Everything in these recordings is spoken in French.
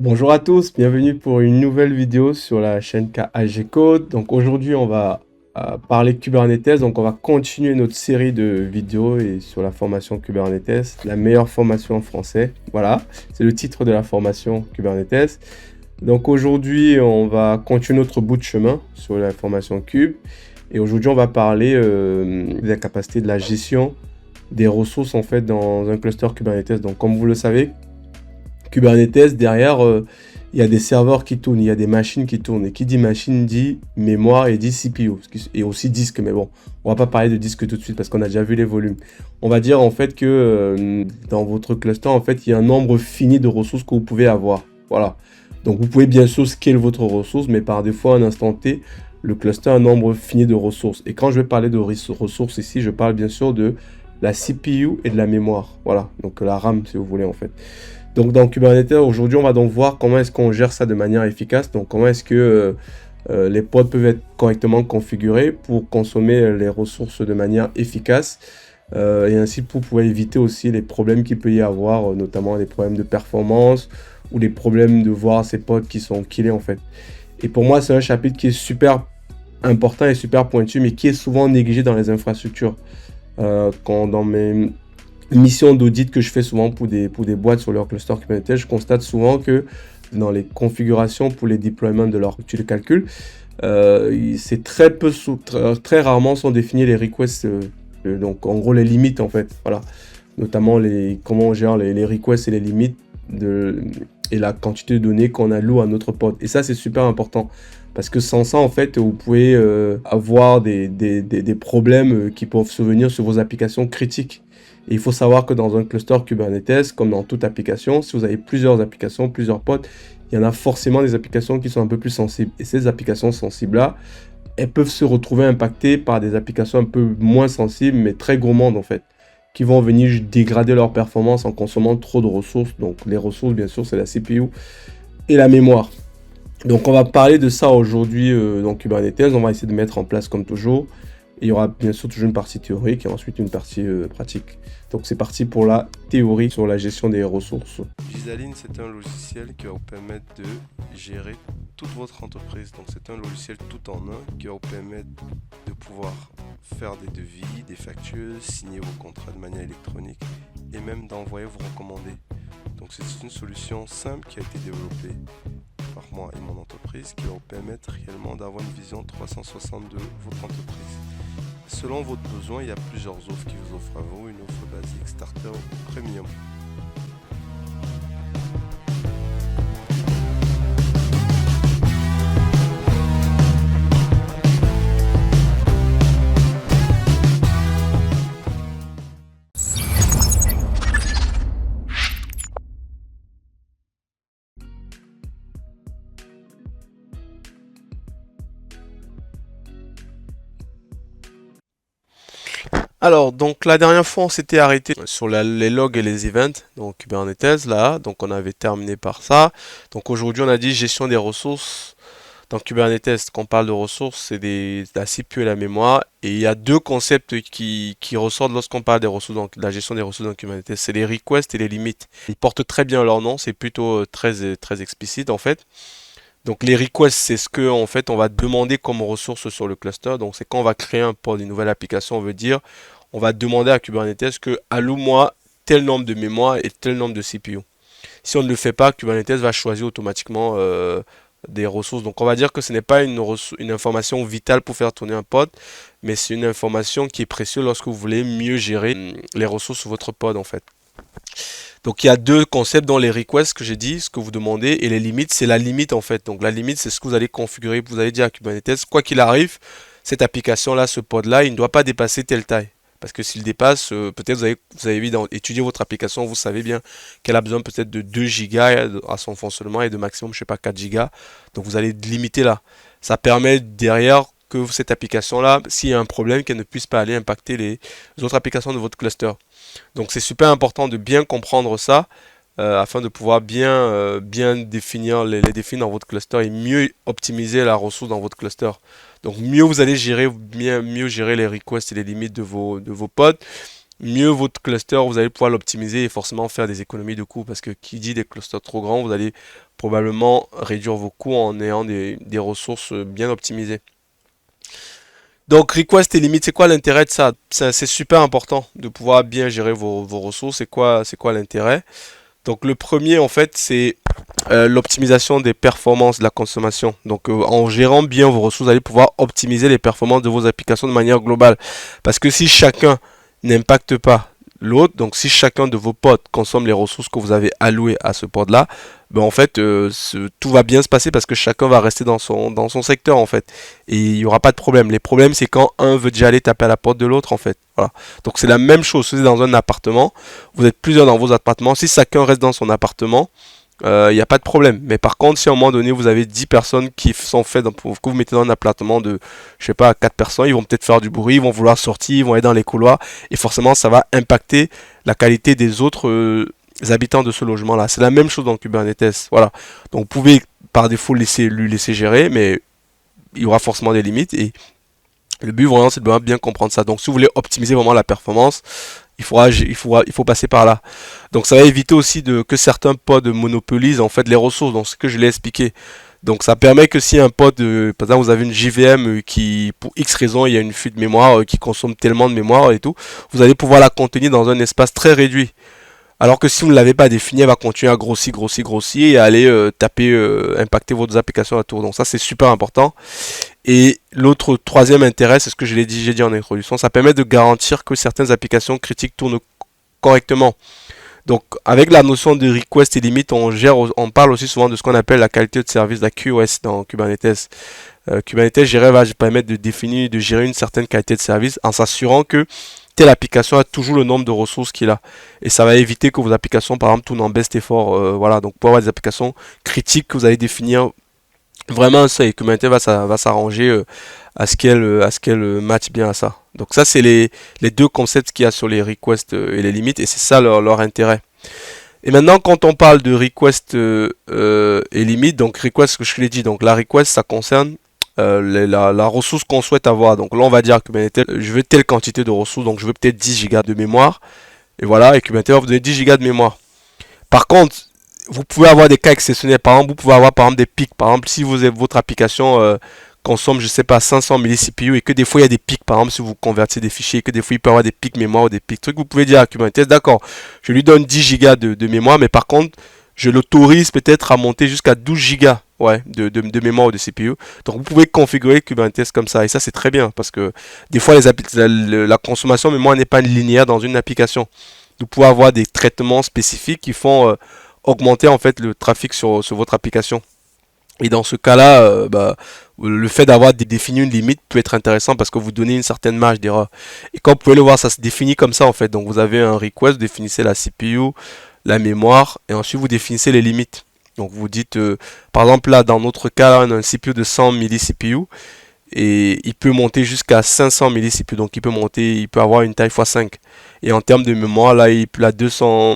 Bonjour à tous, bienvenue pour une nouvelle vidéo sur la chaîne KAG Code. Donc aujourd'hui on va parler Kubernetes, donc on va continuer notre série de vidéos et sur la formation Kubernetes, la meilleure formation en français. Voilà, c'est le titre de la formation Kubernetes. Donc aujourd'hui on va continuer notre bout de chemin sur la formation Kube. Et aujourd'hui on va parler de la capacité de la gestion des ressources en fait dans un cluster Kubernetes. Donc comme vous le savez, Kubernetes, derrière, il y a des serveurs qui tournent, il y a des machines qui tournent. Et qui dit machine dit mémoire et dit CPU, et aussi disque. Mais bon, on va pas parler de disque tout de suite parce qu'on a déjà vu les volumes. On va dire en fait que dans votre cluster, en fait, il y a un nombre fini de ressources que vous pouvez avoir. Voilà. Donc vous pouvez bien sûr scale votre ressource, mais par défaut, à un instant T, le cluster a un nombre fini de ressources. Et quand je vais parler de ressources ici, je parle bien sûr de la CPU et de la mémoire. Voilà, donc la RAM si vous voulez en fait. Donc dans Kubernetes, aujourd'hui, on va donc voir comment est-ce qu'on gère ça de manière efficace. Donc comment est-ce que les pods peuvent être correctement configurés pour consommer les ressources de manière efficace. Et ainsi pour pouvoir éviter aussi les problèmes qu'il peut y avoir, notamment les problèmes de performance ou les problèmes de voir ces pods qui sont killés en fait. Et pour moi, c'est un chapitre qui est super important et super pointu, mais qui est souvent négligé dans les infrastructures. Dans mes mission d'audit que je fais souvent pour des boîtes sur leur cluster Kubernetes, je constate souvent que dans les configurations pour les deployments de leur outil de calcul, c'est très peu, très rarement sont définis les requests, donc en gros les limites en fait, voilà, notamment comment on gère les requests et les limites et la quantité de données qu'on alloue à notre pod. Et ça c'est super important. Parce que sans ça, en fait, vous pouvez avoir des problèmes qui peuvent survenir sur vos applications critiques. Et il faut savoir que dans un cluster Kubernetes, comme dans toute application, si vous avez plusieurs applications, plusieurs pods, il y en a forcément des applications qui sont un peu plus sensibles. Et ces applications sensibles-là, elles peuvent se retrouver impactées par des applications un peu moins sensibles, mais très gourmandes en fait, qui vont venir dégrader leur performance en consommant trop de ressources. Donc les ressources, bien sûr, c'est la CPU et la mémoire. Donc on va parler de ça aujourd'hui dans Kubernetes. On va essayer de mettre en place comme toujours. Et il y aura bien sûr toujours une partie théorique et ensuite une partie pratique. Donc c'est parti pour la théorie sur la gestion des ressources. Gisaline, c'est un logiciel qui va vous permettre de gérer toute votre entreprise. Donc c'est un logiciel tout en un qui va vous permettre de pouvoir faire des devis, des factures, signer vos contrats de manière électronique et même d'envoyer vos recommandés. Donc c'est une solution simple qui a été développée par moi et mon entreprise qui va vous permettre réellement d'avoir une vision 360 de votre entreprise. Selon votre besoin, il y a plusieurs offres qui vous offrent à vous, une offre basique, starter ou premium. Alors, donc la dernière fois, on s'était arrêté sur les logs et les events, donc Kubernetes, là, donc on avait terminé par ça. Donc aujourd'hui, on a dit gestion des ressources. Dans Kubernetes, quand on parle de ressources, c'est la CPU et la mémoire. Et il y a deux concepts qui ressortent lorsqu'on parle des ressources, donc la gestion des ressources dans Kubernetes. C'est les requests et les limites. Ils portent très bien leur nom, c'est plutôt très explicite en fait. Donc les requests, c'est ce que en fait on va demander comme ressource sur le cluster. Donc c'est quand on va créer un pod, une nouvelle application, on veut dire, on va demander à Kubernetes que alloue-moi tel nombre de mémoire et tel nombre de CPU. Si on ne le fait pas, Kubernetes va choisir automatiquement des ressources. Donc on va dire que ce n'est pas une information vitale pour faire tourner un pod, mais c'est une information qui est précieuse lorsque vous voulez mieux gérer les ressources sur votre pod en fait. Donc il y a deux concepts dans les requests que j'ai dit, ce que vous demandez, et les limites, c'est la limite en fait. Donc la limite, c'est ce que vous allez configurer. Vous allez dire à Kubernetes, quoi qu'il arrive, cette application-là, ce pod-là, il ne doit pas dépasser telle taille. Parce que s'il dépasse, peut-être vous avez étudié votre application, vous savez bien qu'elle a besoin peut-être de 2 gigas à son fonctionnement et de maximum, je sais pas, 4 gigas. Donc vous allez limiter là. Ça permet derrière que cette application-là, s'il y a un problème, qu'elle ne puisse pas aller impacter les autres applications de votre cluster. Donc c'est super important de bien comprendre ça afin de pouvoir bien définir les défis dans votre cluster et mieux optimiser la ressource dans votre cluster. Donc mieux vous allez gérer, mieux gérer les requests et les limites de vos pods, mieux votre cluster, vous allez pouvoir l'optimiser et forcément faire des économies de coûts. Parce que qui dit des clusters trop grands, vous allez probablement réduire vos coûts en ayant des ressources bien optimisées. Donc, request et limite, c'est quoi l'intérêt de ça? C'est super important de pouvoir bien gérer vos ressources. C'est quoi l'intérêt? Donc, le premier, en fait, c'est l'optimisation des performances de la consommation. Donc, en gérant bien vos ressources, vous allez pouvoir optimiser les performances de vos applications de manière globale. Parce que si chacun n'impacte pas l'autre, donc si chacun de vos pods consomme les ressources que vous avez allouées à ce pod-là, ben en fait, tout va bien se passer parce que chacun va rester dans son secteur, en fait. Et il n'y aura pas de problème. Les problèmes, c'est quand un veut déjà aller taper à la porte de l'autre, en fait. Voilà. Donc, c'est la même chose. Si vous êtes dans un appartement, vous êtes plusieurs dans vos appartements. Si chacun reste dans son appartement, il n'y a pas de problème. Mais par contre, si à un moment donné, vous avez 10 personnes qui sont faites, que vous mettez dans un appartement de, je sais pas, 4 personnes, ils vont peut-être faire du bruit, ils vont vouloir sortir, ils vont aller dans les couloirs, et forcément, ça va impacter la qualité des autres habitants de ce logement-là. C'est la même chose dans Kubernetes. Voilà. Donc, vous pouvez par défaut lui laisser gérer, mais il y aura forcément des limites, et le but vraiment, c'est de bien comprendre ça. Donc, si vous voulez optimiser vraiment la performance, il faut passer par là. Donc ça va éviter aussi que certains pods monopolisent en fait les ressources, donc ce que je l'ai expliqué. Donc ça permet que si un pod, par exemple vous avez une JVM qui, pour X raison, il y a une fuite de mémoire qui consomme tellement de mémoire et tout, vous allez pouvoir la contenir dans un espace très réduit. Alors que si vous ne l'avez pas défini, elle va continuer à grossir et aller impacter vos applications à tour. Donc ça c'est super important. Et l'autre troisième intérêt, c'est ce que j'ai dit en introduction, ça permet de garantir que certaines applications critiques tournent correctement. Donc avec la notion de request et limit, on parle aussi souvent de ce qu'on appelle la qualité de service, la QoS dans Kubernetes. Kubernetes va permettre de gérer une certaine qualité de service en s'assurant que telle application a toujours le nombre de ressources qu'il a. Et ça va éviter que vos applications, par exemple, tournent en best effort. Voilà, donc pour avoir des applications critiques que vous allez définir vraiment ça, et Kubernetes va s'arranger à ce qu'elle match bien à ça. Donc ça, c'est les deux concepts qu'il y a sur les requests et les limites, et c'est ça leur intérêt. Et maintenant, quand on parle de request et limite, donc request, ce que je l'ai dit, donc la request, ça concerne la ressource qu'on souhaite avoir. Donc là, on va dire que je veux telle quantité de ressources, donc je veux peut-être 10 gigas de mémoire, et voilà, et Kubernetes va vous donner 10 gigas de mémoire. Par contre, vous pouvez avoir des cas exceptionnels. Par exemple, vous pouvez avoir par exemple des pics. Par exemple, si votre application consomme, je sais pas, 500 milli-CPU et que des fois il y a des pics, par exemple, si vous convertissez des fichiers, que des fois il peut y avoir des pics mémoire ou des pics trucs, vous pouvez dire à Kubernetes, d'accord, je lui donne 10 gigas de mémoire, mais par contre, je l'autorise peut-être à monter jusqu'à 12 gigas. Ouais, de mémoire ou de CPU. Donc vous pouvez configurer Kubernetes comme ça. Et ça c'est très bien parce que des fois la consommation de mémoire n'est pas linéaire dans une application. Vous pouvez avoir des traitements spécifiques qui font augmenter en fait le trafic sur votre application. Et dans ce cas-là, le fait d'avoir défini une limite peut être intéressant parce que vous donnez une certaine marge d'erreur. Et comme vous pouvez le voir, ça se définit comme ça en fait. Donc vous avez un request, vous définissez la CPU, la mémoire, et ensuite vous définissez les limites. Donc vous dites, par exemple là, dans notre cas, là, on a un CPU de 100 milli-CPU et il peut monter jusqu'à 500 milli-CPU. Donc il peut avoir une taille x5. Et en termes de mémoire, là, il a 200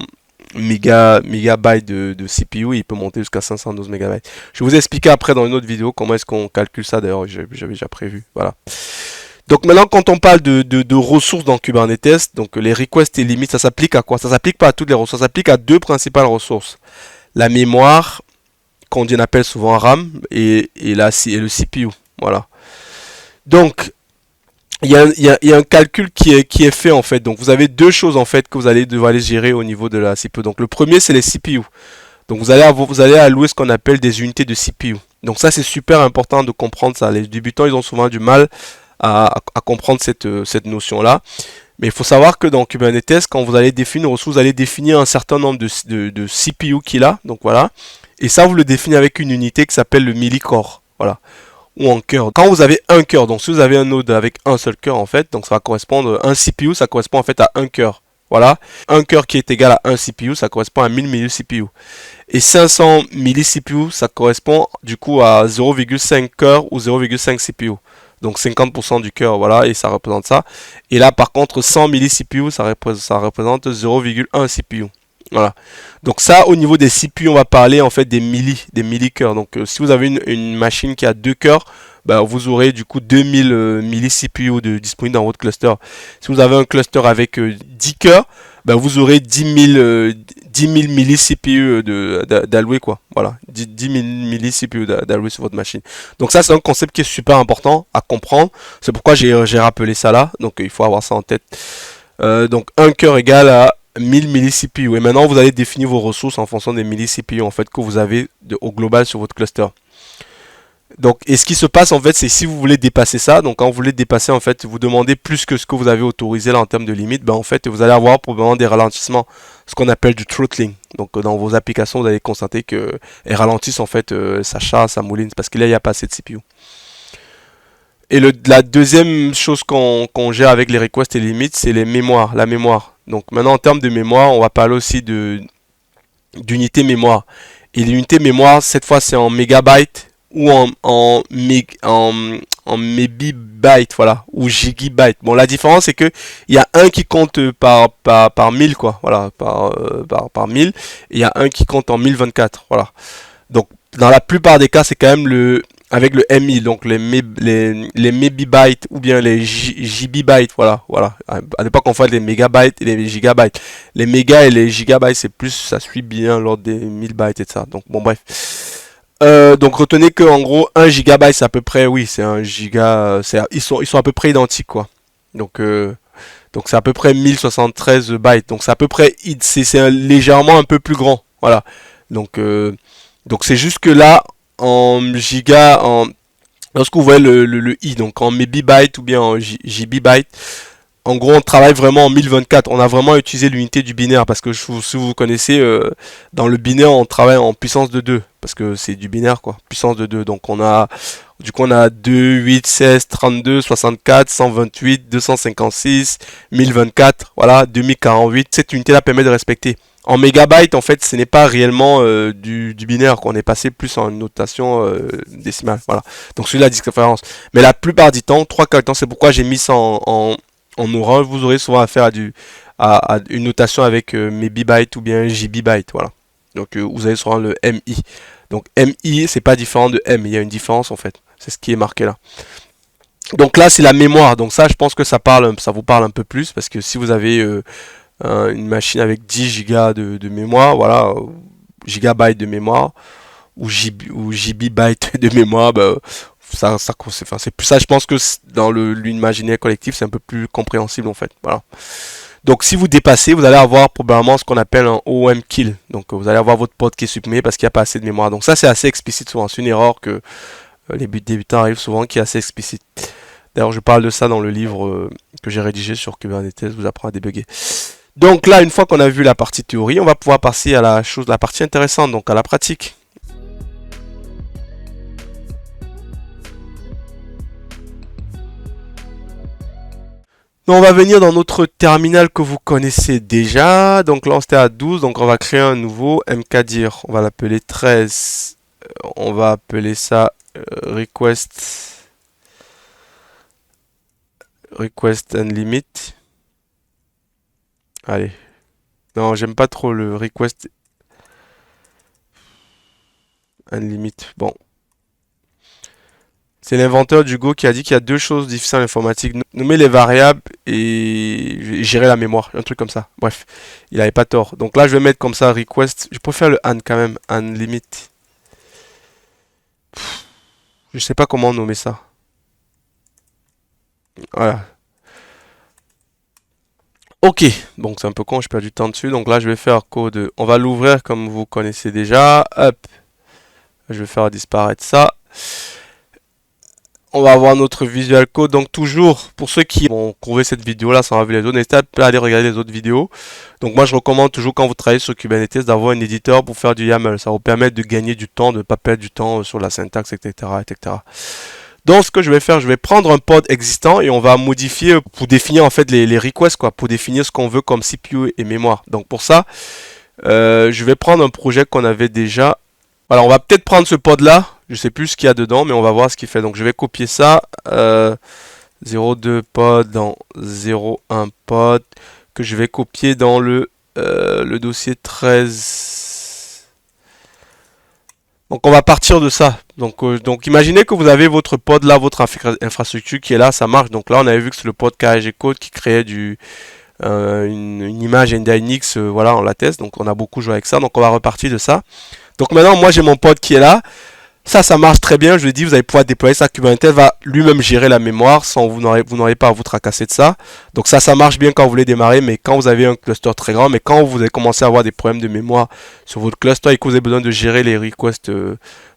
mégabytes de CPU, il peut monter jusqu'à 512 mégabytes. Je vais vous expliquer après dans une autre vidéo comment est-ce qu'on calcule ça. D'ailleurs, j'avais déjà prévu. Voilà. Donc maintenant, quand on parle de ressources dans Kubernetes, donc les requests et limites, ça s'applique à quoi? Ça s'applique pas à toutes les ressources, ça s'applique à deux principales ressources. La mémoire, qu'on appelle souvent RAM, et le CPU. Voilà. Donc, il y a un calcul qui est fait en fait. Donc vous avez deux choses en fait que vous allez devoir aller gérer au niveau de la CPU. Donc le premier c'est les CPU. Donc vous allez allouer ce qu'on appelle des unités de CPU. Donc ça c'est super important de comprendre ça. Les débutants ils ont souvent du mal à comprendre cette notion là. Mais il faut savoir que dans Kubernetes, quand vous allez définir une ressource, vous allez définir un certain nombre de CPU qu'il a. Donc voilà. Et ça vous le définissez avec une unité qui s'appelle le millicore. Voilà. Ou en cœur. Quand vous avez un cœur, donc si vous avez un node avec un seul cœur en fait, donc ça va correspondre, un CPU ça correspond en fait à un cœur. Voilà, un cœur qui est égal à un CPU, ça correspond à 1000 milli-CPU. Et 500 milli-CPU, ça correspond du coup à 0,5 cœur ou 0,5 CPU. Donc 50% du cœur, voilà, et ça représente ça. Et là par contre 100 milli-CPU, ça représente 0,1 CPU. Voilà. Donc ça, au niveau des CPU, on va parler en fait des milli-cœurs. Donc si vous avez une machine qui a deux cœurs, bah, vous aurez du coup 2000 milli CPU disponibles dans votre cluster. Si vous avez un cluster avec 10 cœurs, bah, vous aurez 10 000 milli CPU d'alloué, quoi. Voilà, 10 000 milli CPU d'alloué sur votre machine. Donc ça, c'est un concept qui est super important à comprendre. C'est pourquoi j'ai rappelé ça là. Donc il faut avoir ça en tête. Donc un cœur égale à 1000 milli CPU. Et maintenant, vous allez définir vos ressources en fonction des milli CPU en fait que vous avez au global sur votre cluster. Donc, et ce qui se passe en fait, c'est si vous voulez dépasser ça, donc quand vous voulez dépasser en fait, vous demandez plus que ce que vous avez autorisé là en termes de limite, ben en fait, vous allez avoir probablement des ralentissements, ce qu'on appelle du throttling. Donc, dans vos applications, vous allez constater que elles ralentissent en fait, ça charge, ça mouline, parce que là, il n'y a pas assez de CPU. Et la deuxième chose qu'on gère avec les requests et les limites, c'est les mémoires, la mémoire. Donc maintenant, en termes de mémoire, on va parler aussi d'unité mémoire. Et l'unité mémoire, cette fois, c'est en mégabytes ou en mébibytes, voilà, ou gigabytes. Bon, la différence, c'est que il y a un qui compte par 1000, quoi, voilà, par 1000, et il y a un qui compte en 1024, voilà. Donc, dans la plupart des cas, c'est quand même avec le MI, donc les mébibytes ou bien les gigabytes, voilà. À ne pas confondre les mégabytes et les gigabytes. Les mégas et les gigabytes, c'est plus, ça suit bien l'ordre des 1000 bytes et ça. Donc, bon, bref. Donc, retenez que en gros, 1 gigabyte, c'est à peu près, oui, c'est un giga, ils sont à peu près identiques, quoi. Donc c'est à peu près 1073 bytes. Donc, c'est à peu près, c'est légèrement un peu plus grand, voilà. Donc, donc c'est juste que là, en giga, lorsque vous voyez le i, donc en mébibyte ou bien en gigabyte, en gros on travaille vraiment en 1024. On a vraiment utilisé l'unité du binaire parce que si vous connaissez, dans le binaire on travaille en puissance de 2 parce que c'est du binaire quoi, puissance de 2. Donc on a 2, 8, 16, 32, 64, 128, 256, 1024, voilà, 2048. Cette unité là permet de respecter. En mégabytes, en fait, ce n'est pas réellement du binaire, qu'on est passé plus en une notation décimale. Voilà. Donc, c'est la différence. Mais la plupart du temps, 3 quarts du temps, c'est pourquoi j'ai mis ça en orange. Vous aurez souvent affaire à une notation avec mes bytes ou bien gigabytes. Voilà. Donc, vous avez souvent le MI. Donc, MI, c'est pas différent de M. Il y a une différence, en fait. C'est ce qui est marqué là. Donc là, c'est la mémoire. Donc ça, je pense que ça vous parle un peu plus parce que si vous avez une machine avec 10 Go de mémoire, voilà, gigabytes de mémoire, ou gigabytes de mémoire, bah, c'est plus ça, je pense que dans l'imaginaire collectif, c'est un peu plus compréhensible en fait. Voilà. Donc si vous dépassez, vous allez avoir probablement ce qu'on appelle un OM kill. Donc vous allez avoir votre pod qui est supprimé parce qu'il n'y a pas assez de mémoire. Donc ça c'est assez explicite souvent. C'est une erreur que les débutants arrivent souvent qui est assez explicite. D'ailleurs je parle de ça dans le livre que j'ai rédigé sur Kubernetes, vous apprend à débugger. Donc là, une fois qu'on a vu la partie théorie, on va pouvoir passer à la partie intéressante, donc à la pratique. Donc on va venir dans notre terminal que vous connaissez déjà. Donc là, on était à 12, donc on va créer un nouveau mkdir. On va l'appeler 13. On va appeler ça request and limit. Allez. Non, j'aime pas trop le request and limit. Bon. C'est l'inventeur du Go qui a dit qu'il y a deux choses difficiles en informatique. Nommer les variables et gérer la mémoire. Un truc comme ça. Bref, il avait pas tort. Donc là, je vais mettre comme ça request. Je préfère le and quand même. And limit. Je sais pas comment nommer ça. Voilà. Ok, donc c'est un peu con, je perds du temps dessus. Donc là, je vais faire code. On va l'ouvrir comme vous connaissez déjà. Hop. Je vais faire disparaître ça. On va avoir notre Visual Code. Donc toujours, pour ceux qui vont trouver cette vidéo-là sans avoir vu les autres, n'hésitez pas à aller regarder les autres vidéos. Donc moi, je recommande toujours quand vous travaillez sur Kubernetes d'avoir un éditeur pour faire du YAML. Ça va vous permettre de gagner du temps, de ne pas perdre du temps sur la syntaxe, etc., etc. Donc ce que je vais faire, je vais prendre un pod existant et on va modifier pour définir en fait les requests, quoi, pour définir ce qu'on veut comme CPU et mémoire. Donc pour ça, je vais prendre un projet qu'on avait déjà. Voilà, on va peut-être prendre ce pod là. Je sais plus ce qu'il y a dedans, mais on va voir ce qu'il fait. Donc je vais copier ça. 02 pod dans 01 pod que je vais copier dans le dossier 13. Donc on va partir de ça. Donc imaginez que vous avez votre pod là, votre infrastructure qui est là, ça marche. Donc là on avait vu que c'est le pod KG Code qui créait une image Nginx, voilà, on la teste. Donc on a beaucoup joué avec ça. Donc on va repartir de ça. Donc maintenant moi j'ai mon pod qui est là. Ça marche très bien. Je l'ai dit, vous allez pouvoir déployer ça. Kubernetes va lui-même gérer la mémoire sans vous n'aurez pas à vous tracasser de ça. Donc ça marche bien quand vous voulez démarrer, mais quand vous avez un cluster très grand, mais quand vous avez commencé à avoir des problèmes de mémoire sur votre cluster et que vous avez besoin de gérer les requests,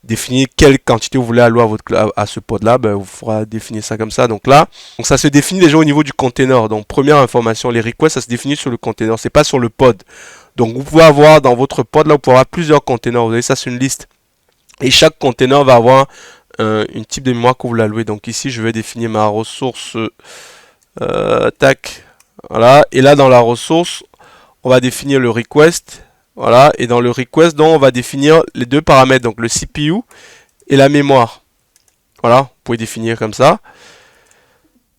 définir quelle quantité vous voulez allouer à ce pod là, ben, vous faudra définir ça comme ça. Donc là, ça se définit déjà au niveau du container. Donc première information, les requests, ça se définit sur le container, c'est pas sur le pod. Donc vous pouvez avoir dans votre pod là, vous pouvez avoir plusieurs containers. Vous avez ça sur une liste. Et chaque container va avoir une type de mémoire que vous l'allouez. Donc ici, je vais définir ma ressource. Tac. Voilà. Et là, dans la ressource, on va définir le request. Voilà. Et dans le request, donc, on va définir les deux paramètres. Donc le CPU et la mémoire. Voilà. Vous pouvez définir comme ça.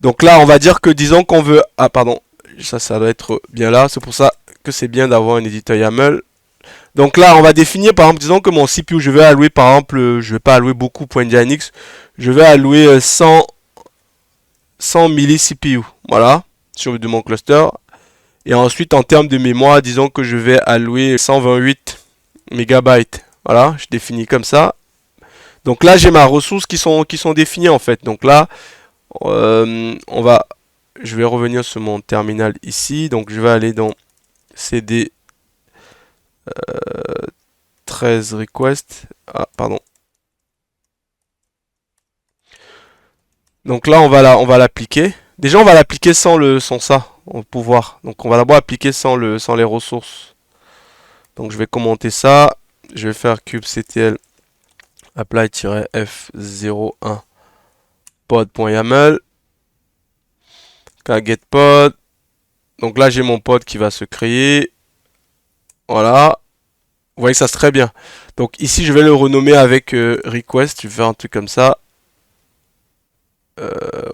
Donc là, on va dire que disons qu'on veut... Ah, pardon. Ça doit être bien là. C'est pour ça que c'est bien d'avoir un éditeur YAML. Donc là, on va définir, par exemple, disons que mon CPU, je vais allouer, par exemple, je vais pas allouer beaucoup pour Nginx, je vais allouer 100 milli CPU, voilà, sur de mon cluster. Et ensuite, en termes de mémoire, disons que je vais allouer 128 mégabytes, voilà, je définis comme ça. Donc là, j'ai ma ressource qui sont définies en fait. Donc là, je vais revenir sur mon terminal ici. Donc je vais aller dans CD 13 request. Ah, pardon. Donc là, on va l'appliquer. Déjà, on va l'appliquer sans ça, au pouvoir. Donc on va d'abord appliquer sans les ressources. Donc je vais commenter ça. Je vais faire kubectl apply-f01 pod.yaml getPod. Donc là, j'ai mon pod qui va se créer. Voilà. Vous voyez que ça c'est très bien. Donc ici, je vais le renommer avec request. Je vais faire un truc comme ça.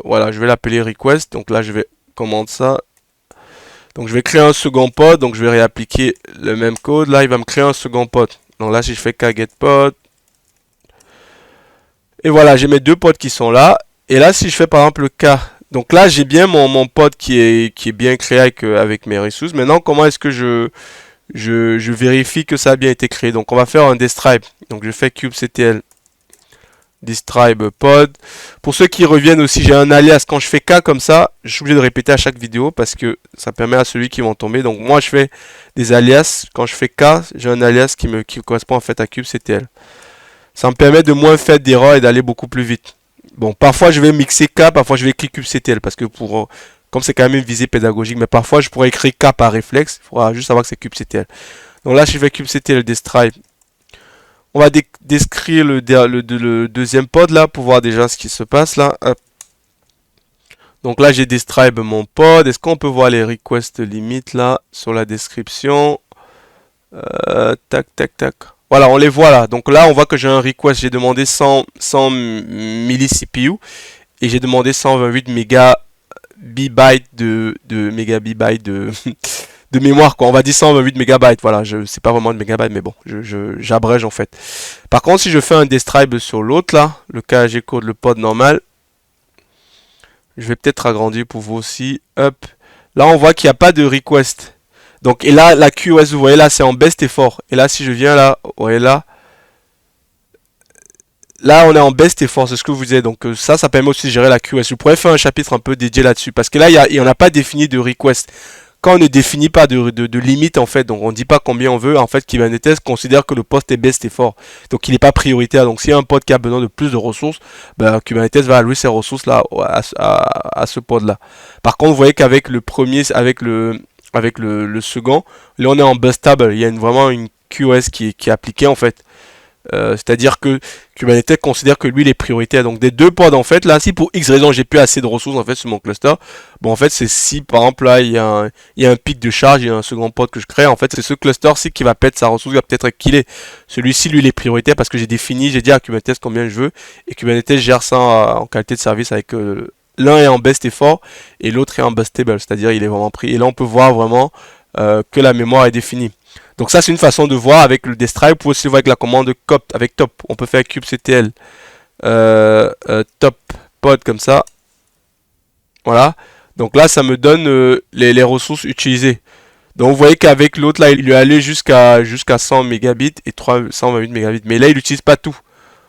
Voilà, je vais l'appeler request. Donc là, je vais commander ça. Donc je vais créer un second pod. Donc je vais réappliquer le même code. Là, il va me créer un second pod. Donc là, si je fais getPod. Et voilà, j'ai mes deux pods qui sont là. Et là, si je fais par exemple le K. Donc là, j'ai bien mon pod qui est bien créé avec mes ressources. Maintenant, comment est-ce que je vérifie que ça a bien été créé? Donc on va faire un describe. Donc je fais kubectl describe pod. Pour ceux qui reviennent aussi, j'ai un alias. Quand je fais K comme ça, je suis obligé de répéter à chaque vidéo parce que ça permet à celui qui va tomber. Donc moi, je fais des alias. Quand je fais K, j'ai un alias qui correspond en fait à kubectl. Ça me permet de moins faire d'erreurs et d'aller beaucoup plus vite. Bon, parfois je vais mixer K, parfois je vais écrire kubectl parce que comme c'est quand même une visée pédagogique, mais parfois je pourrais écrire K par réflexe. Il faudra juste savoir que c'est kubectl. Donc là, si je fais kubectl describe, on va décrire le deuxième pod là pour voir déjà ce qui se passe là. Hop. Donc là, j'ai describe mon pod. Est-ce qu'on peut voir les requests limites là sur la description? Tac, tac, tac. Voilà, on les voit là. Donc là, on voit que j'ai un request. J'ai demandé 100 milli CPU et j'ai demandé 128 mégabytes de mémoire, quoi. On va dire 128 mégabytes. Voilà, c'est pas vraiment de mégabytes, mais bon, j'abrège en fait. Par contre, si je fais un describe sur l'autre là, le KG code, le pod normal, je vais peut-être agrandir pour vous aussi. Hop. Là, on voit qu'il n'y a pas de request. Donc, et là, la QoS, vous voyez là, c'est en best effort. Et là, si je viens là, vous voyez là, on est en best effort, c'est ce que vous disiez. Donc, ça permet aussi de gérer la QoS. Je pourrais faire un chapitre un peu dédié là-dessus. Parce que là, il n'y en a pas défini de request. Quand on ne définit pas de limite, en fait, donc on ne dit pas combien on veut, en fait, Kubernetes considère que le poste est best effort. Donc, il n'est pas prioritaire. Donc, s'il y a un pod qui a besoin de plus de ressources, ben, Kubernetes va allouer ses ressources là à ce pod là. Par contre, vous voyez qu'avec le premier, avec le second, là on est en bustable, il y a vraiment une QoS qui est appliquée en fait. C'est-à-dire que Kubernetes considère que lui il est prioritaire. Donc des deux pods en fait, là si pour X raison j'ai plus assez de ressources en fait sur mon cluster, bon en fait c'est si par exemple là il y a un pic de charge, il y a un second pod que je crée, en fait c'est ce cluster-ci qui va perdre sa ressource, il va peut-être être killé. Celui-ci lui il est prioritaire parce que j'ai dit à Kubernetes combien je veux et Kubernetes gère ça en qualité de service avec l'un est en best effort et l'autre est en bustable, c'est-à-dire il est vraiment pris. Et là on peut voir vraiment que la mémoire est définie. Donc ça c'est une façon de voir avec le destry. Vous pouvez aussi voir avec la commande cop avec top. On peut faire kubectl top pod comme ça. Voilà. Donc là ça me donne les ressources utilisées. Donc vous voyez qu'avec l'autre là il lui est allé jusqu'à 100 mégabits et 128 mégabits. Mais là il n'utilise pas tout.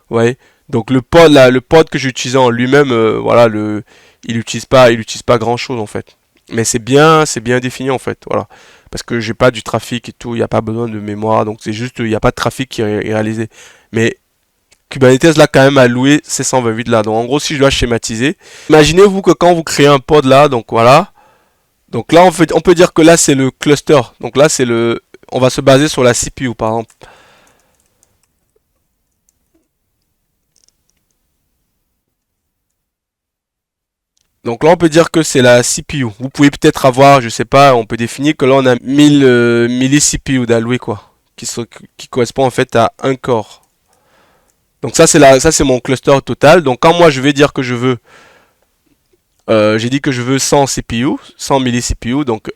Vous voyez. Donc le pod là, le pod que j'utilisais en lui-même, voilà, il utilise pas grand chose en fait. Mais c'est bien défini en fait, voilà. Parce que j'ai pas du trafic et tout, il n'y a pas besoin de mémoire, donc c'est juste, il n'y a pas de trafic qui est réalisé. Mais Kubernetes là quand même alloué ces 128 là. Donc en gros si je dois schématiser, imaginez-vous que quand vous créez un pod là, donc voilà. Donc là on peut dire que là c'est le cluster. Donc là on va se baser sur la CPU par exemple. Donc là, on peut dire que c'est la CPU. Vous pouvez peut-être avoir, je sais pas, on peut définir que là, on a 1000 milli CPU d'alloué, quoi. Qui correspond en fait à un corps. Donc ça, c'est mon cluster total. Donc quand moi, je vais dire que je veux, j'ai dit que je veux 100 CPU, 100 milli CPU, donc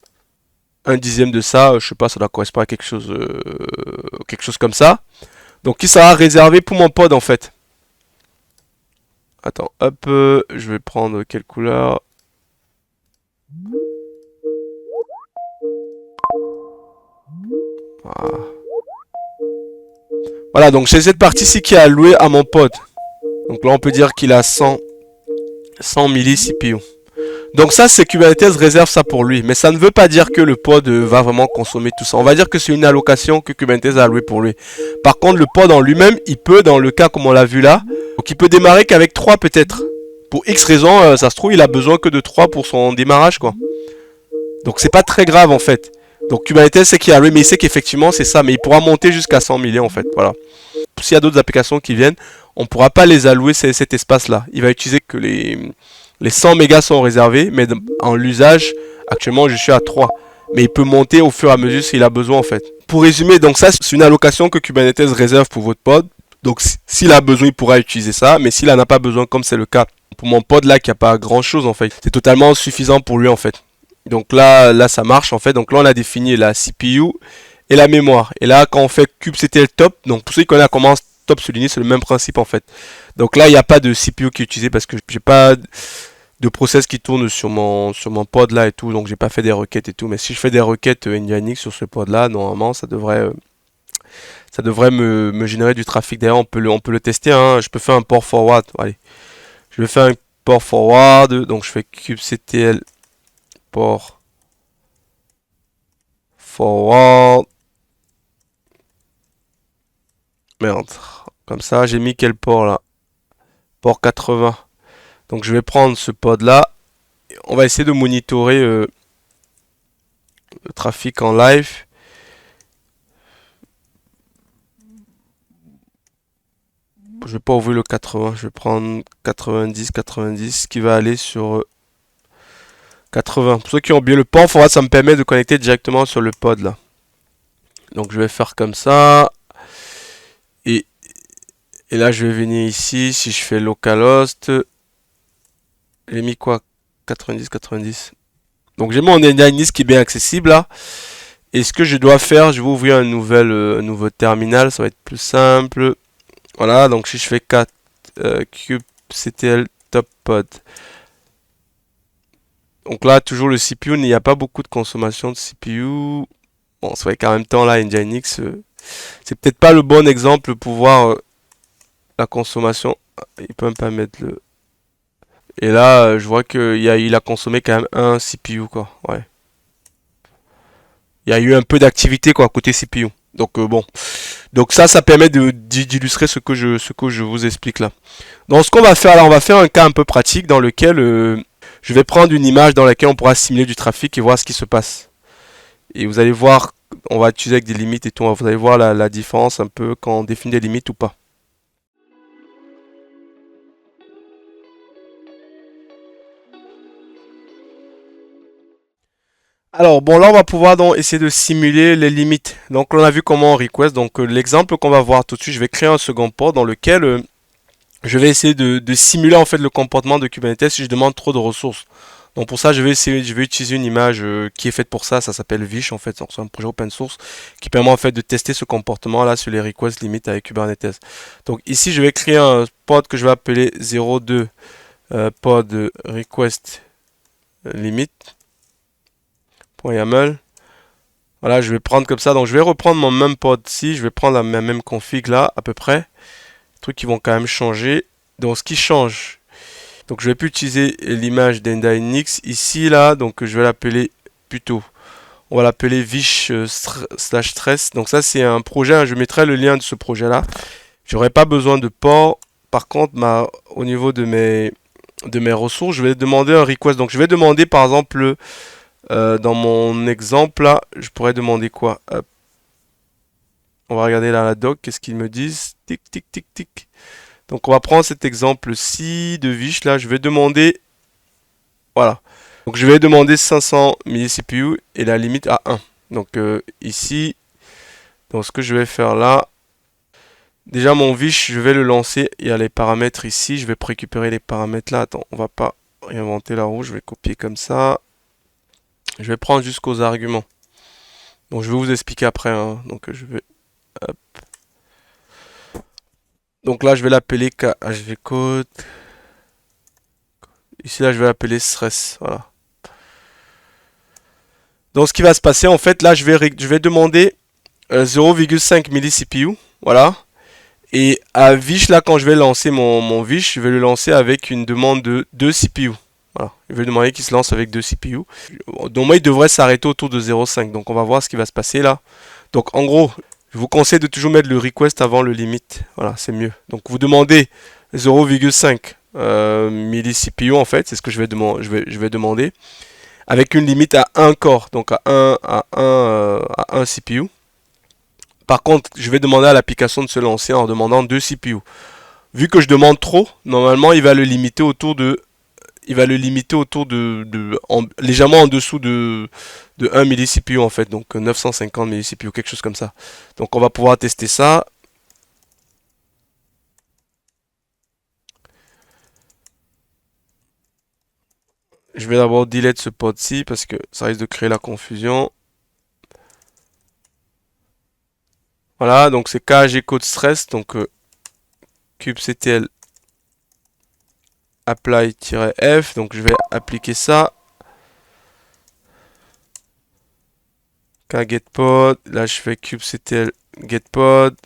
un dixième de ça, je sais pas, ça doit correspondre à quelque chose comme ça. Donc qui sera réservé pour mon pod, en fait. Attends, hop, je vais prendre quelle couleur? Voilà, donc j'ai cette partie-ci qui est allouée à mon pod. Donc là, on peut dire qu'il a 100 milli CPU. Donc ça, c'est Kubernetes réserve ça pour lui. Mais ça ne veut pas dire que le pod va vraiment consommer tout ça. On va dire que c'est une allocation que Kubernetes a allouée pour lui. Par contre, le pod en lui-même, il peut, dans le cas comme on l'a vu là, donc il peut démarrer qu'avec 3 peut-être. Pour X raisons, ça se trouve, il a besoin que de 3 pour son démarrage, quoi. Donc c'est pas très grave en fait. Donc Kubernetes sait qu'il y a lui, mais il sait qu'effectivement c'est ça, mais il pourra monter jusqu'à 100 millions en fait, voilà. S'il y a d'autres applications qui viennent, on ne pourra pas les allouer cet espace-là. Il va utiliser que les 100 mégas sont réservés, mais en l'usage, actuellement je suis à 3. Mais il peut monter au fur et à mesure s'il a besoin en fait. Pour résumer, donc ça c'est une allocation que Kubernetes réserve pour votre pod. Donc s'il a besoin, il pourra utiliser ça, mais s'il n'en a pas besoin, comme c'est le cas pour mon pod là qui n'a pas grand chose en fait, c'est totalement suffisant pour lui en fait. Donc là ça marche en fait. Donc là on a défini la CPU et la mémoire. Et là quand on fait kubectl top, donc pour ceux qui connaissent comment top souligné, c'est le même principe en fait. Donc là il n'y a pas de CPU qui est utilisé parce que j'ai pas de process qui tourne sur mon pod là et tout. Donc j'ai pas fait des requêtes et tout. Mais si je fais des requêtes Nginx sur ce pod là, normalement ça devrait me générer du trafic. D'ailleurs on peut le tester, hein. Je peux faire un port forward. Allez. Je vais faire un port forward. Donc je fais kubectl port forward. Merde. Comme ça, j'ai mis quel port là? Port 80. Donc je vais prendre ce pod là. On va essayer de monitorer le trafic en live. Je vais pas ouvrir le 80. Je vais prendre 90 qui va aller sur 80. Pour ceux qui ont bien le port forward, ça me permet de connecter directement sur le pod là. Donc je vais faire comme ça. Et là je vais venir ici. Si je fais localhost, j'ai mis quoi? 90. Donc j'ai mon Nginx qui est bien accessible là. Et ce que je dois faire, je vais ouvrir un nouveau terminal. Ça va être plus simple. Voilà, donc si je fais 4 kubectl top pod. Donc là, toujours le CPU, il n'y a pas beaucoup de consommation de CPU. Bon, c'est vrai qu'en même temps, là, Nginx, c'est peut-être pas le bon exemple pour voir la consommation. Il peut même pas mettre le... Et là, je vois qu'il a consommé quand même un CPU, quoi. Ouais. Il y a eu un peu d'activité, quoi, côté CPU. Donc, bon. Donc ça permet d'illustrer ce que je vous explique là. Donc ce qu'on va faire là, on va faire un cas un peu pratique dans lequel je vais prendre une image dans laquelle on pourra simuler du trafic et voir ce qui se passe. Et vous allez voir, on va utiliser avec des limites et tout, vous allez voir la différence un peu quand on définit des limites ou pas. Alors bon, là on va pouvoir donc essayer de simuler les limites. Donc on a vu comment on request. Donc l'exemple qu'on va voir tout de suite, je vais créer un second port dans lequel je vais essayer de simuler en fait le comportement de Kubernetes si je demande trop de ressources. Donc pour ça, je vais utiliser une image qui est faite pour ça. Ça s'appelle Vish en fait. C'est un projet open source qui permet en fait de tester ce comportement là sur les requests limit avec Kubernetes. Donc ici, je vais créer un pod que je vais appeler 02 pod request limit .yaml. Voilà, je vais prendre comme ça. Donc je vais reprendre mon même pod ici. Je vais prendre ma même config là à peu près. Trucs qui vont quand même changer. Donc ce qui change. Donc je vais plus utiliser l'image d'Nginx ici là, donc je vais l'appeler plutôt. On va l'appeler Vish slash stress. Donc ça c'est un projet, hein, je mettrai le lien de ce projet là. J'aurai pas besoin de port. Par contre, au niveau de mes ressources, je vais demander un request. Donc je vais demander par exemple dans mon exemple là, je pourrais demander quoi? Hop. On va regarder là la doc, qu'est-ce qu'ils me disent? Tic tic tic tic. Donc on va prendre cet exemple-ci de Vish, là, je vais demander, voilà. Donc je vais demander 500 millicpu et la limite à 1. Donc ici, donc ce que je vais faire là, déjà mon Vish, je vais le lancer, il y a les paramètres ici, je vais récupérer les paramètres là, attends, on va pas réinventer la roue, je vais copier comme ça. Je vais prendre jusqu'aux arguments. Donc je vais vous expliquer après, hein. Donc je vais, hop. Donc là, je vais l'appeler khgcode. Ici, là, je vais l'appeler stress. Voilà. Donc, ce qui va se passer, en fait, là, je vais demander 0,5 millicpu. Voilà. Et à Vish, là, quand je vais lancer mon Vish, je vais le lancer avec une demande de 2 CPU. Voilà. Je vais demander qu'il se lance avec 2 CPU. Donc, moi, il devrait s'arrêter autour de 0,5. Donc, on va voir ce qui va se passer là. Donc, en gros, je vous conseille de toujours mettre le request avant le limit. Voilà, c'est mieux. Donc vous demandez 0,5 millicpu en fait, c'est ce que je vais demander. Avec une limite à 1 core, donc à 1 CPU. Par contre, je vais demander à l'application de se lancer en demandant 2 CPU. Vu que je demande trop, normalement il va le limiter autour de légèrement en dessous de 1 millicpu en fait, donc 950 millicpu, quelque chose comme ça. Donc on va pouvoir tester ça. Je vais d'abord delete ce pod-ci parce que ça risque de créer la confusion. Voilà, donc c'est khgcode stress, donc kubectl apply-f, donc je vais appliquer ça. Kgetpod, là je fais kubectl getpod.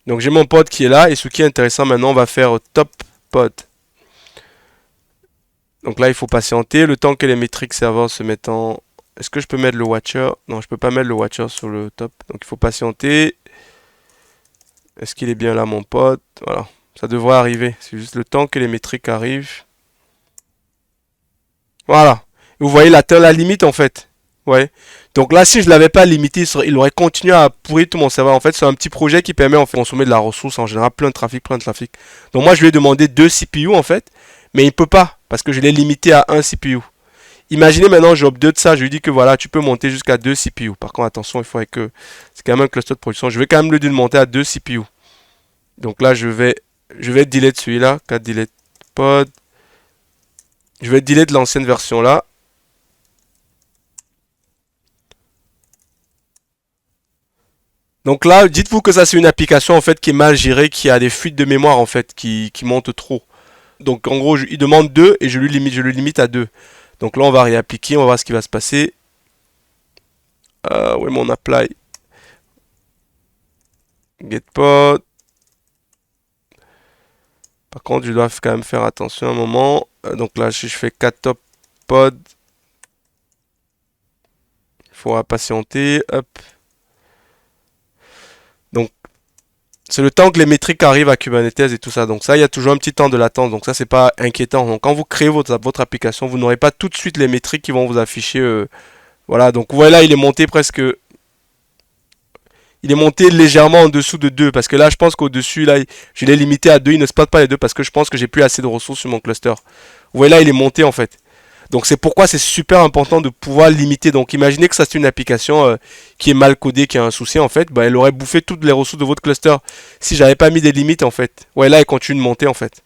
Donc j'ai mon pod qui est là, et ce qui est intéressant maintenant, on va faire top pod. Donc là il faut patienter, le temps que les métriques serveurs se mettent en... Est-ce que je peux mettre le watcher? Non, je peux pas mettre le watcher sur le top, donc il faut patienter. Est-ce qu'il est bien là mon pod? Voilà, ça devrait arriver, c'est juste le temps que les métriques arrivent. Voilà, vous voyez, il atteint la limite en fait. Ouais. Donc là, si je l'avais pas limité, il aurait continué à pourrir tout mon serveur. En fait, c'est un petit projet qui permet en fait de consommer de la ressource en général, plein de trafic, plein de trafic. Donc moi, je lui ai demandé 2 CPU en fait, mais il peut pas parce que je l'ai limité à 1 CPU. Imaginez maintenant, j'update ça, je lui dis que voilà, tu peux monter jusqu'à 2 CPU. Par contre, attention, il faudrait que c'est quand même un cluster de production. Je vais quand même le dire de monter à 2 CPU. Donc là, je vais delete celui-là, 4 delete pod. Je vais delete l'ancienne version là. Donc là, dites-vous que ça c'est une application en fait qui est mal gérée, qui a des fuites de mémoire en fait, qui montent trop. Donc en gros, il demande 2 et je le limite à 2. Donc là, on va réappliquer, on va voir ce qui va se passer. Oui, mon apply. Getpod. Par contre, je dois quand même faire attention un moment. Donc là, si je fais 4 top pod, il faudra patienter. Hop. Donc, c'est le temps que les métriques arrivent à Kubernetes et tout ça. Donc ça, il y a toujours un petit temps de latence. Donc ça, c'est pas inquiétant. Donc quand vous créez votre application, vous n'aurez pas tout de suite les métriques qui vont vous afficher. Voilà, donc vous voyez là, il est monté presque... Il est monté légèrement en dessous de 2. Parce que là, je pense qu'au-dessus, là, je l'ai limité à 2. Il ne spot pas les 2 parce que je pense que j'ai plus assez de ressources sur mon cluster. Vous voyez là, il est monté en fait. Donc c'est pourquoi c'est super important de pouvoir limiter. Donc imaginez que ça c'est une application qui est mal codée, qui a un souci en fait, bah, elle aurait bouffé toutes les ressources de votre cluster si j'avais pas mis des limites en fait. Ouais, là elle continue de monter en fait.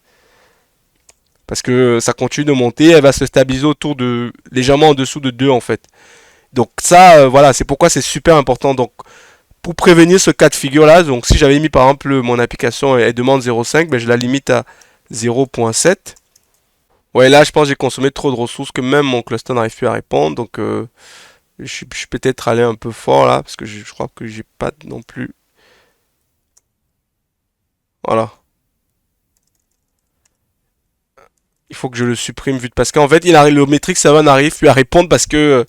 Parce que ça continue de monter, elle va se stabiliser autour de, légèrement en dessous de 2 en fait. Donc ça, voilà, c'est pourquoi c'est super important. Donc pour prévenir ce cas de figure là, donc si j'avais mis par exemple mon application, elle demande 0,5, ben je la limite à 0,7. Ouais, là je pense que j'ai consommé trop de ressources que même mon cluster n'arrive plus à répondre. Donc je suis peut-être allé un peu fort là, parce que je crois que j'ai pas non plus. Voilà. Il faut que je le supprime vite parce qu'en fait, le metric server n'arrive plus à répondre parce que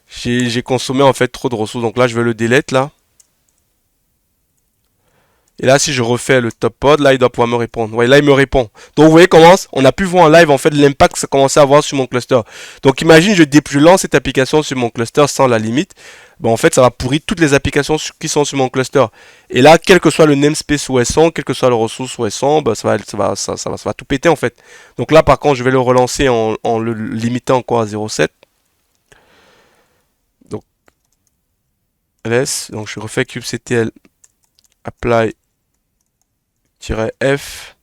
j'ai consommé en fait trop de ressources. Donc là, je vais le delete là. Et là, si je refais le top pod, là, il doit pouvoir me répondre. Ouais, là, il me répond. Donc, vous voyez comment on a pu voir en live, en fait, l'impact que ça commençait à avoir sur mon cluster. Donc, imagine, je lance cette application sur mon cluster sans la limite. Ben, en fait, ça va pourrir toutes les applications qui sont sur mon cluster. Et là, quel que soit le namespace où elles sont, quel que soit le ressource où elles sont, ben, ça va tout péter, en fait. Donc là, par contre, je vais le relancer en le limitant encore à 0,7. Donc, ls. Donc, je refais kubectl apply F.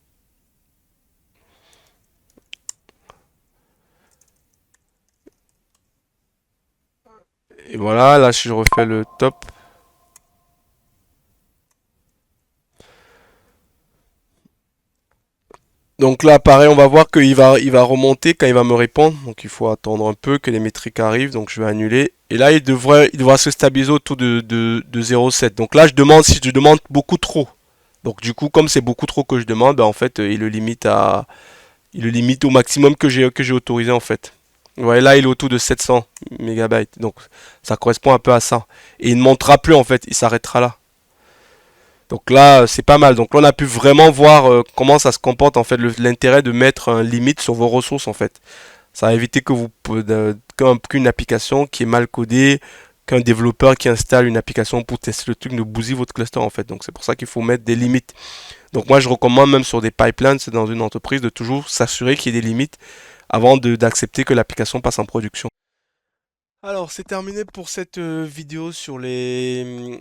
Et voilà, là si je refais le top. Donc là pareil, on va voir qu'il va remonter quand il va me répondre. Donc il faut attendre un peu que les métriques arrivent. Donc je vais annuler. Et là il devra se stabiliser autour de 0,7. Donc là si je demande beaucoup trop. Donc du coup comme c'est beaucoup trop que je demande, ben, en fait il le limite au maximum que j'ai autorisé en fait. Ouais, là il est autour de 700 mégabytes. Donc ça correspond un peu à ça. Et il ne montera plus en fait, il s'arrêtera là. Donc là, c'est pas mal. Donc là, on a pu vraiment voir comment ça se comporte en fait, l'intérêt de mettre un limite sur vos ressources en fait. Ça va éviter qu'une application qui est mal codée, qu'un développeur qui installe une application pour tester le truc ne bousille votre cluster en fait. Donc c'est pour ça qu'il faut mettre des limites. Donc moi, je recommande même sur des pipelines, c'est dans une entreprise, de toujours s'assurer qu'il y ait des limites avant d'accepter que l'application passe en production. Alors, c'est terminé pour cette vidéo sur les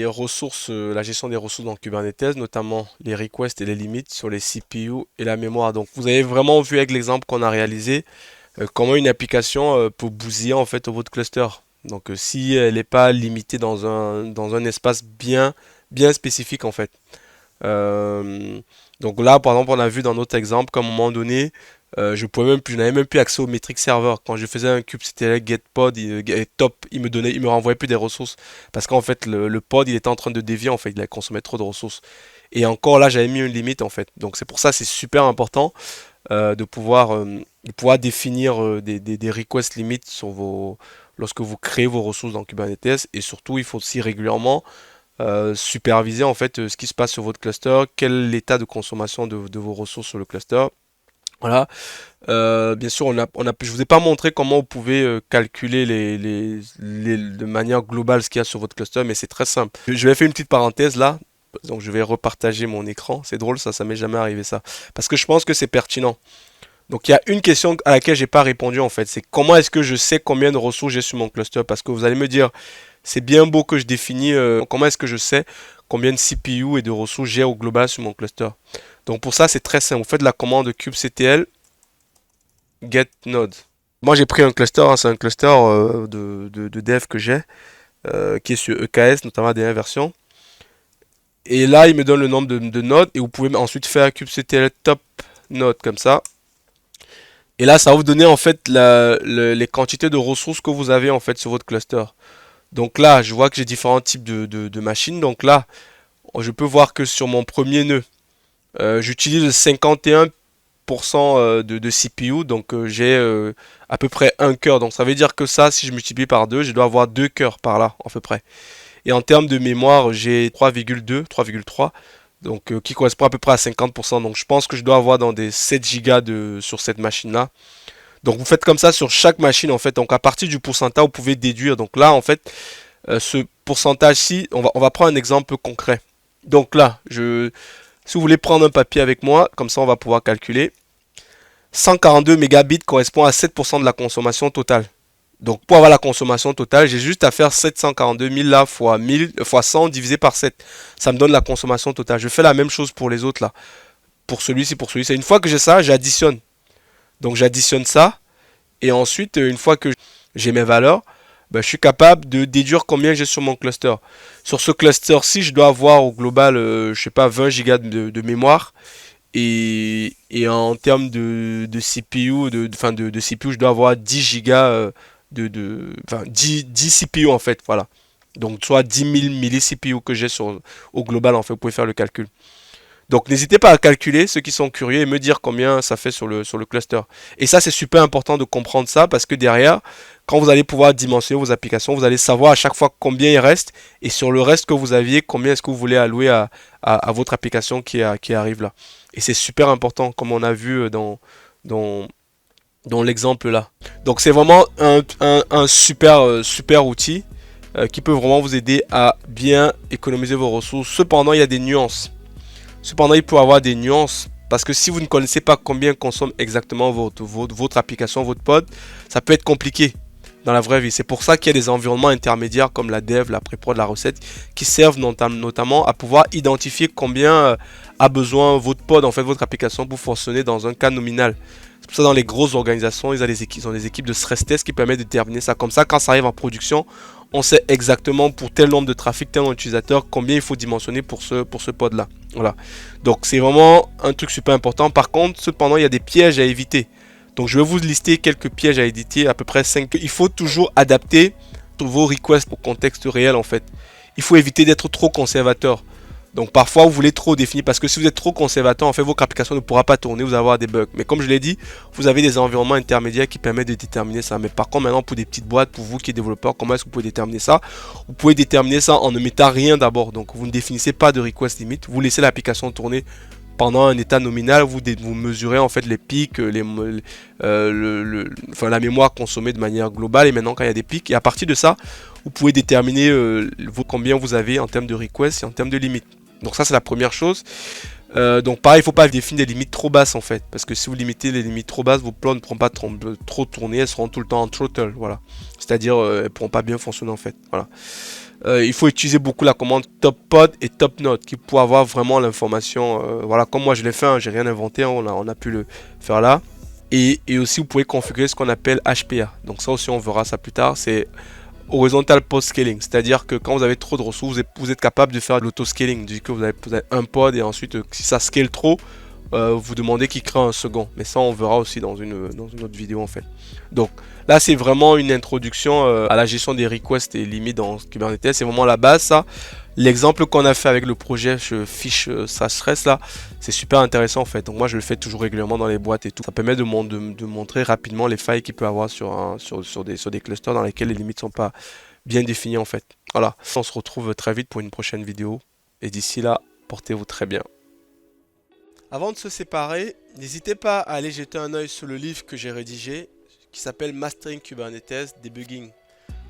ressources, la gestion des ressources dans Kubernetes, notamment les requests et les limites sur les CPU et la mémoire. Donc, vous avez vraiment vu avec l'exemple qu'on a réalisé comment une application peut bousiller en fait votre cluster. Donc, si elle n'est pas limitée dans un espace bien spécifique en fait. Euh, donc là, par exemple, on a vu dans notre exemple qu'à un moment donné, je n'avais même plus accès au metric server. Quand je faisais un kubectl get pod, top, il me renvoyait plus des ressources parce qu'en fait le pod il était en train de dévier en fait, il a consommé trop de ressources. Et encore là, j'avais mis une limite en fait. Donc c'est pour ça c'est super important de pouvoir définir des request limits lorsque vous créez vos ressources dans Kubernetes. Et surtout, il faut aussi régulièrement superviser en fait ce qui se passe sur votre cluster, quel est l'état de consommation de vos ressources sur le cluster. Voilà. Bien sûr, je vous ai pas montré comment vous pouvez calculer de manière globale ce qu'il y a sur votre cluster, mais c'est très simple. Je vais faire une petite parenthèse là. Donc je vais repartager mon écran. C'est drôle ça m'est jamais arrivé ça. Parce que je pense que c'est pertinent. Donc il y a une question à laquelle j'ai pas répondu en fait. C'est comment est-ce que je sais combien de ressources j'ai sur mon cluster? Parce que vous allez me dire, c'est bien beau que je définis comment est-ce que je sais combien de CPU et de ressources j'ai au global sur mon cluster. Donc pour ça, c'est très simple. Vous faites la commande kubectl get node. Moi, j'ai pris un cluster, hein, c'est un cluster de dev que j'ai, qui est sur EKS, notamment la dernière version. Et là, il me donne le nombre de nodes et vous pouvez ensuite faire kubectl top node comme ça. Et là, ça va vous donner en fait les quantités de ressources que vous avez en fait sur votre cluster. Donc là, je vois que j'ai différents types de machines. Donc là, je peux voir que sur mon premier nœud, j'utilise 51% de CPU. Donc j'ai à peu près un cœur. Donc ça veut dire que ça, si je multiplie par 2, je dois avoir 2 cœurs par là, à peu près. Et en termes de mémoire, j'ai 3,2, 3,3. Donc qui correspond à peu près à 50%. Donc je pense que je dois avoir dans des 7 Go sur cette machine-là. Donc vous faites comme ça sur chaque machine en fait. Donc à partir du pourcentage, vous pouvez déduire. Donc là en fait, ce pourcentage-ci, on va prendre un exemple concret. Donc là, si vous voulez prendre un papier avec moi, comme ça on va pouvoir calculer. 142 mégabits correspond à 7% de la consommation totale. Donc pour avoir la consommation totale, j'ai juste à faire 742 000 là fois 1000 fois 100 divisé par 7. Ça me donne la consommation totale. Je fais la même chose pour les autres là. pour celui-ci, pour celui-ci. Une fois que j'ai ça, j'additionne. Donc j'additionne ça. Et ensuite, une fois que j'ai mes valeurs, ben, je suis capable de déduire combien j'ai sur mon cluster. Sur ce cluster-ci, je dois avoir au global, je sais pas, 20 gigas de mémoire. Et en termes de CPU, de CPU, je dois avoir 10 gigas enfin 10 CPU en fait, voilà. Donc soit 10 000 milli CPU que j'ai au global en fait, vous pouvez faire le calcul. Donc n'hésitez pas à calculer, ceux qui sont curieux, et me dire combien ça fait sur le cluster. Et ça, c'est super important de comprendre ça, parce que derrière, quand vous allez pouvoir dimensionner vos applications, vous allez savoir à chaque fois combien il reste, et sur le reste que vous aviez, combien est-ce que vous voulez allouer à votre application qui arrive là. Et c'est super important, comme on a vu dans, dans l'exemple là. Donc c'est vraiment un super, super outil qui peut vraiment vous aider à bien économiser vos ressources. Cependant, il y a des nuances. Cependant, il peut y avoir des nuances parce que si vous ne connaissez pas combien consomme exactement votre application, votre pod, ça peut être compliqué dans la vraie vie. C'est pour ça qu'il y a des environnements intermédiaires comme la dev, la pré-prod, la recette qui servent notamment à pouvoir identifier combien a besoin votre pod, en fait, votre application pour fonctionner dans un cas nominal. C'est pour ça dans les grosses organisations, ils ont des équipes de stress test qui permettent de déterminer ça. Comme ça, quand ça arrive en production, on sait exactement pour tel nombre de trafic, tel nombre d'utilisateurs, combien il faut dimensionner pour ce pod là. Voilà. Donc c'est vraiment un truc super important. Par contre, cependant, il y a des pièges à éviter. Donc je vais vous lister quelques pièges à éviter, à peu près 5. Il faut toujours adapter vos requests au contexte réel en fait. Il faut éviter d'être trop conservateur. Donc parfois vous voulez trop définir parce que si vous êtes trop conservateur, en fait votre application ne pourra pas tourner, vous allez avoir des bugs. Mais comme je l'ai dit, vous avez des environnements intermédiaires qui permettent de déterminer ça. Mais par contre maintenant pour des petites boîtes, pour vous qui êtes développeur, comment est-ce que vous pouvez déterminer ça? Vous pouvez déterminer ça en ne mettant rien d'abord. Donc vous ne définissez pas de request limit, vous laissez l'application tourner pendant un état nominal, vous mesurez en fait les pics, la mémoire consommée de manière globale et maintenant quand il y a des pics. Et à partir de ça, vous pouvez déterminer combien vous avez en termes de request et en termes de limites. Donc ça c'est la première chose. Donc pareil, il ne faut pas définir des limites trop basses en fait. Parce que si vous limitez les limites trop basses, vos plots ne pourront pas trop tourner, elles seront tout le temps en throttle. Voilà. C'est-à-dire elles ne pourront pas bien fonctionner en fait. Voilà. Il faut utiliser beaucoup la commande top pod et top note qui pour avoir vraiment l'information. Voilà, comme moi je l'ai fait, hein, j'ai rien inventé, hein, on a pu le faire là. Et aussi vous pouvez configurer ce qu'on appelle HPA. Donc ça aussi on verra ça plus tard. C'est horizontal post scaling, c'est-à-dire que quand vous avez trop de ressources, vous êtes capable de faire de l'auto-scaling. Du coup vous avez un pod et ensuite si ça scale trop, vous demandez qu'il crée un second. Mais ça on verra aussi dans une autre vidéo en fait. Donc là c'est vraiment une introduction à la gestion des requests et limites dans Kubernetes. C'est vraiment la base ça. L'exemple qu'on a fait avec le projet Fiche SaaSREST là, c'est super intéressant en fait. Donc moi je le fais toujours régulièrement dans les boîtes et tout. Ça permet de montrer rapidement les failles qu'il peut y avoir sur des clusters dans lesquels les limites sont pas bien définies en fait. Voilà, on se retrouve très vite pour une prochaine vidéo. Et d'ici là, portez-vous très bien. Avant de se séparer, n'hésitez pas à aller jeter un œil sur le livre que j'ai rédigé qui s'appelle Mastering Kubernetes Debugging.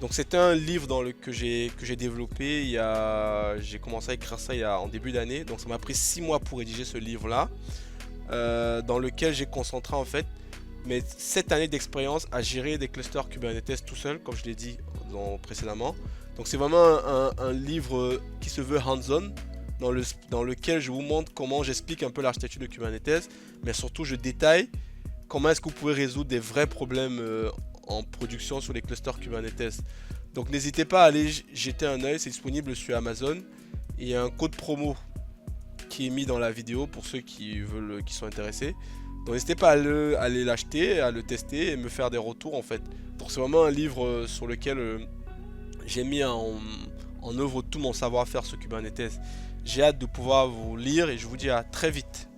Donc c'est un livre que j'ai développé, j'ai commencé à écrire ça en début d'année, donc ça m'a pris 6 mois pour rédiger ce livre-là, dans lequel j'ai concentré en fait mes 7 années d'expérience à gérer des clusters Kubernetes tout seul, comme je l'ai dit précédemment. Donc c'est vraiment un livre qui se veut hands-on, dans lequel je vous montre comment j'explique un peu l'architecture de Kubernetes, mais surtout je détaille comment est-ce que vous pouvez résoudre des vrais problèmes en production sur les clusters Kubernetes. Donc n'hésitez pas à aller jeter un œil, c'est disponible sur Amazon. Il y a un code promo qui est mis dans la vidéo pour ceux qui sont intéressés. Donc n'hésitez pas à aller l'acheter, à le tester et me faire des retours en fait. Donc c'est vraiment un livre sur lequel j'ai mis en œuvre tout mon savoir-faire sur Kubernetes. J'ai hâte de pouvoir vous lire et je vous dis à très vite.